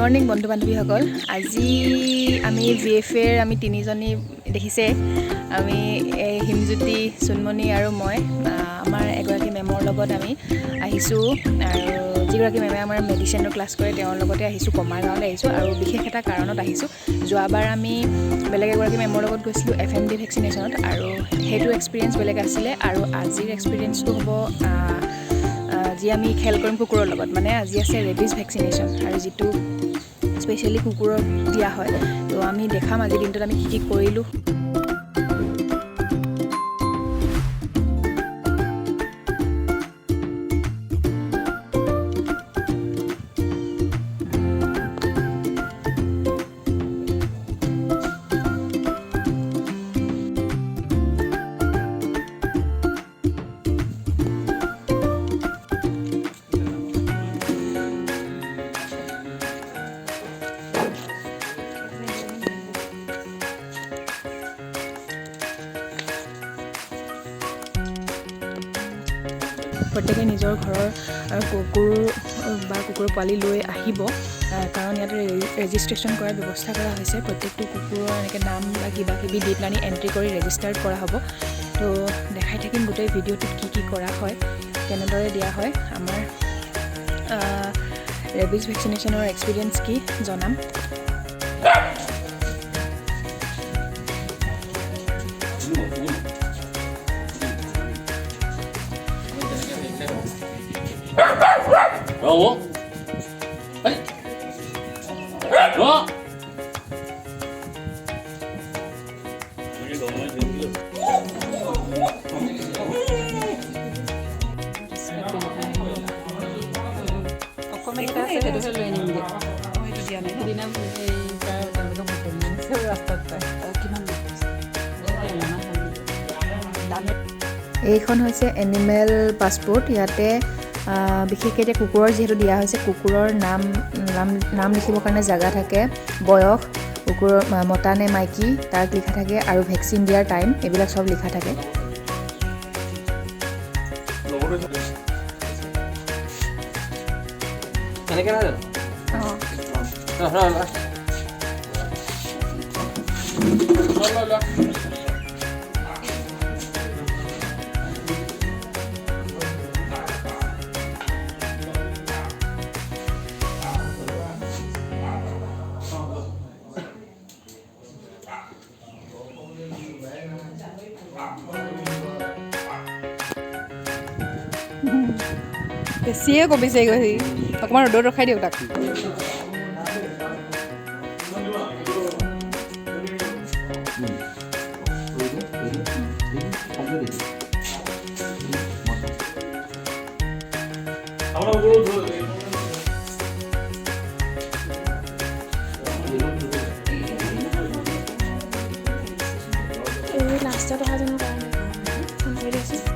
Morning বন্ধু বান্ধৱীসকল আজি আমি VFA আমি তিনিজনী দেখিছে আমি হিমজ্যোতি চুনমণি আৰু মই আমাৰ এগৰাকী মেমৰ লগত আমি আহিছোঁ আৰু যিগৰাকী মেমে আমাৰ মেডিচিনৰ ক্লাছ কৰে তেওঁৰ লগতে আহিছোঁ কমাৰ গাঁৱলৈ আহিছোঁ আৰু বিশেষ এটা কাৰণত আহিছোঁ যোৱাবাৰ আমি বেলেগ এগৰাকী মেমৰ লগত গৈছিলোঁ FMD ভেকচিনেশ্যনত আৰু সেইটো এক্সপিৰিয়েঞ্চ বেলেগ আছিলে আৰু আজিৰ এক্সপিৰিয়েঞ্চটো হ'ব যি আমি খেল কৰিম কুকুৰৰ লগত মানে আজি আছে ৰেবিজ ভেকচিনেশ্যন আৰু যিটো স্পেচিয়েলি কুকুৰক দিয়া হয় তো আমি দেখাম আজিৰ দিনটোত আমি কি কৰিলোঁ প্ৰত্যেকে নিজৰ ঘৰৰ কুকুৰ বা কুকুৰৰ পোৱালি লৈ আহিব কাৰণ ইয়াতে ৰেজিষ্ট্ৰেশ্যন কৰাৰ ব্যৱস্থা কৰা হৈছে প্ৰত্যেকটো কুকুৰৰ এনেকৈ নাম বা কিবা কিবি দি পেলাই এণ্ট্ৰি কৰি ৰেজিষ্টাৰ্ড কৰা হ'ব তো দেখাই থাকিম গোটেই ভিডিঅ'টোত কি কৰা হয় কেনেদৰে দিয়া হয় আমাৰ ৰেবিজ ভেকচিনেশ্যনৰ এক্সপিৰিয়েঞ্চ কি জনাম Bravo. Hey. Bra. এইখন হৈছে এনিমেল পাছপোৰ্ট ইয়াতে বিশেষকৈ এতিয়া কুকুৰৰ যিহেতু দিয়া হৈছে কুকুৰৰ নাম লিখিবৰ কাৰণে জেগা থাকে বয়স কুকুৰৰ মতা নে মাইকী তাক লিখা থাকে আৰু ভেকচিন দিয়াৰ টাইম এইবিলাক চব লিখা থাকে বেছিয়ে কমিছে গৈ অকণমান ৰ'দত ৰখাই দিয়ক তাক লাষ্টত অহা জনৰ কাৰণে ফোন কৰি দিছোঁ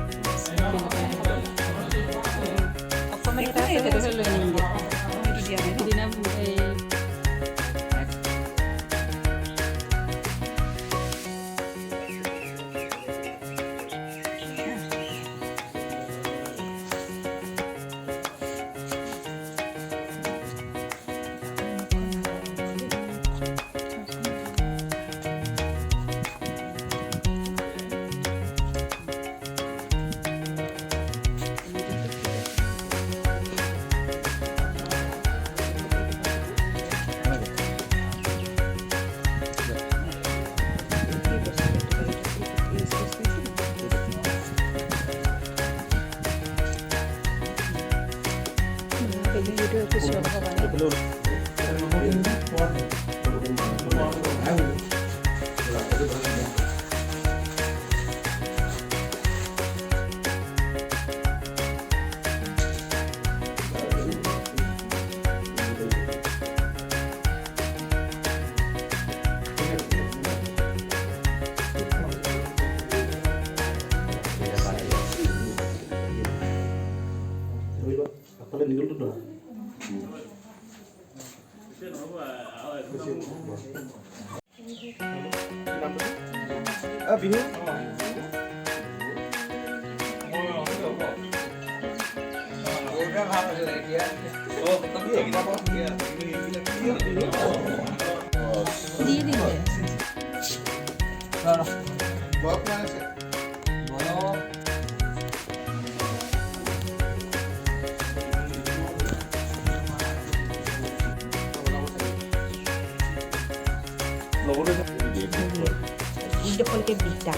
বিহু দি দিলে ইডোখৰলৈকে বিটা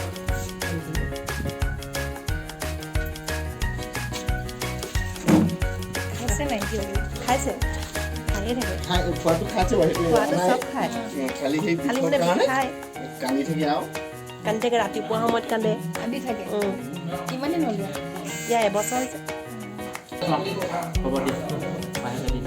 খাইছে নাই কি খাইছে খায়ে থাকে খোৱাটো খাইছে বাৰু খোৱাটো চব খায় খালি সেই খালি মানে খায় কান্দি থাকি আৰু কান্দি থাকে ৰাতিপুৱা সময়ত কান্দে কান্দি থাকে কিমান দিন হ'ল ইয়াৰ এবছৰ হৈছে হ'ব দিয়া বাহিৰতে দি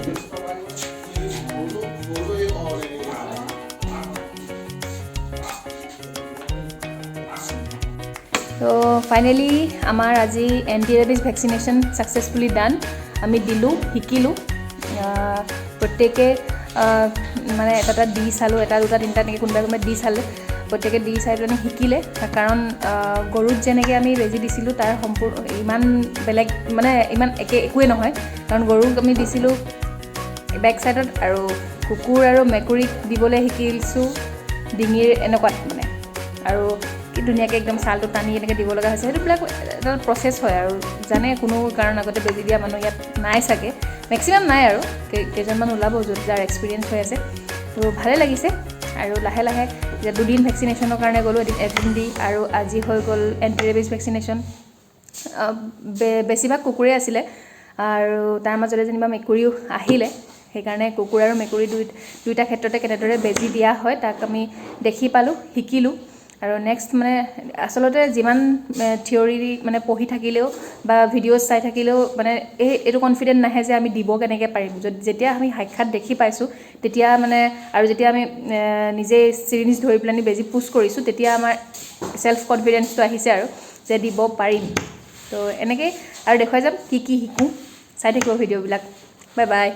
তো ফাইনেলি আমাৰ আজি এণ্টি ৰেবিজ ভেকচিনেশ্যন ছাকচেছফুলি ডান আমি দিলোঁ শিকিলোঁ প্ৰত্যেকে মানে এটা দি চালোঁ এটা দুটা তিনিটা এনেকৈ কোনোবাই দি চালে প্ৰত্যেকে দি চাই পেলাই শিকিলে কাৰণ গৰুত যেনেকৈ আমি বেজি দিছিলোঁ তাৰ সম্পূৰ্ণ ইমান বেলেগ মানে ইমান একোৱেই নহয় কাৰণ গৰুক আমি দিছিলোঁ বেক ছাইডত আৰু কুকুৰ আৰু মেকুৰীক দিবলৈ শিকিছোঁ ডিঙিৰ এনেকুৱাত মানে আৰু কি ধুনীয়াকৈ একদম ছালটো টানি এনেকৈ দিব লগা হৈছে সেইটোবিলাক এটা প্ৰচেছ হয় আৰু জানে কোনো কাৰণ আগতে বেজি দিয়া মানুহ ইয়াত নাই চাগে মেক্সিমাম নাই আৰু কেইজনমান ওলাব য'ত যাৰ এক্সপিৰিয়েঞ্চ হৈ আছে তো ভালে লাগিছে আৰু লাহে লাহে যে 2 দিন ভেকচিনেশ্যনৰ কাৰণে গ'লোঁ এদিন দি আৰু আজি হৈ গ'ল এণ্টি ৰেবিজ ভেকচিনেশ্যন বেছিভাগ কুকুৰে আছিলে আৰু তাৰ মাজতে যেনিবা মেকুৰীও আহিলে সেইকাৰণে কুকুৰ আৰু মেকুৰী দুইটা ক্ষেত্ৰতে কেনেদৰে বেজি দিয়া হয় তাক আমি দেখি পালোঁ শিকিলোঁ আৰু নেক্সট মানে আচলতে যিমান থিয়ৰী মানে পঢ়ি থাকিলেও বা ভিডিঅ'জ চাই থাকিলেও মানে এইটো কনফিডেণ্ট নাহে যে আমি দিব কেনেকৈ পাৰিম যেতিয়া আমি সাক্ষাৎ দেখি পাইছোঁ তেতিয়া মানে আৰু যেতিয়া আমি নিজে চিৰিঞ্জ ধৰি পেলাই বেজি পুছ কৰিছোঁ তেতিয়া আমাৰ ছেল্ফ কনফিডেঞ্চটো আহিছে আৰু যে দিব পাৰিম তো এনেকৈ আৰু দেখুৱাই যাম কি শিকোঁ চাই থাকিব ভিডিঅ'বিলাক বাই বাই